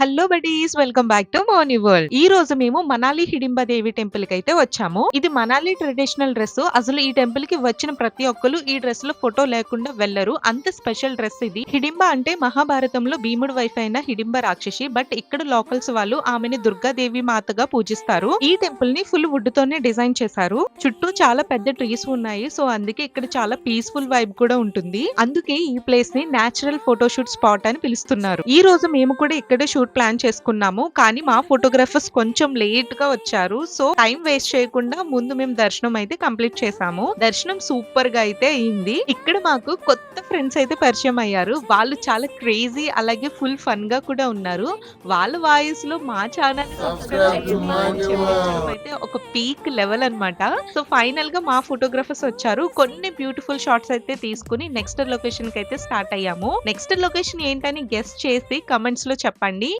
Hello buddies, welcome back to money world. ఈ రోజు మేము మనాలి హిడింబా దేవి టెంపుల్ కి అయితే వచ్చాము. ఇది మనాలి ట్రెడిషనల్ డ్రెస్. అసలు ఈ టెంపుల్ కి వచ్చిన ప్రతి ఒక్కరు ఈ డ్రెస్ లో ఫోటో లేకుండా వెళ్లరు. అంత స్పెషల్ డ్రెస్ ఇది. హిడింబా అంటే మహాభారతంలో భీముడు వైఫ్ అయిన హిడింబ రాక్షసి. బట్ ఇక్కడ లోకల్స్ వాళ్ళు ఆమెని దుర్గాదేవి మాతగా పూజిస్తారు. ఈ టెంపుల్ ని ఫుల్ వుడ్ తోనే డిజైన్ చేశారు. చుట్టూ చాలా పెద్ద ట్రీస్ ఉన్నాయి. సో అందుకే ఇక్కడ చాలా పీస్ఫుల్ వైబ్ కూడా ఉంటుంది. అందుకే ఈ ప్లేస్ ని నేచురల్ ఫోటోషూట్ స్పాట్ అని పిలుస్తున్నారు. ఈ రోజు మేము కూడా ఇక్కడ షూట్ ప్లాన్ చేసుకున్నాము. కానీ మా ఫోటోగ్రాఫర్స్ కొంచెం లేట్ గా వచ్చారు. సో టైం వేస్ట్ చేయకుండా ముందు మేము దర్శనం అయితే కంప్లీట్ చేసాము. దర్శనం సూపర్ గా అయితే అయింది. ఇక్కడ మాకు కొత్త ఫ్రెండ్స్ అయితే పరిచయం అయ్యారు. వాళ్ళు చాలా క్రేజీ, అలాగే ఫుల్ ఫన్ గా కూడా ఉన్నారు. వాళ్ళ వాయిస్ లో మా ఛానల్ అయితే ఒక పీక్ లెవెల్ అన్నమాట. సో ఫైనల్ గా మా ఫోటోగ్రాఫర్స్ వచ్చారు. కొన్ని బ్యూటిఫుల్ షాట్స్ అయితే తీసుకుని నెక్స్ట్ లొకేషన్ కి అయితే స్టార్ట్ అయ్యాము. నెక్స్ట్ లొకేషన్ ఏంటని గెస్ట్ చేసి కమెంట్స్ లో చెప్పండి.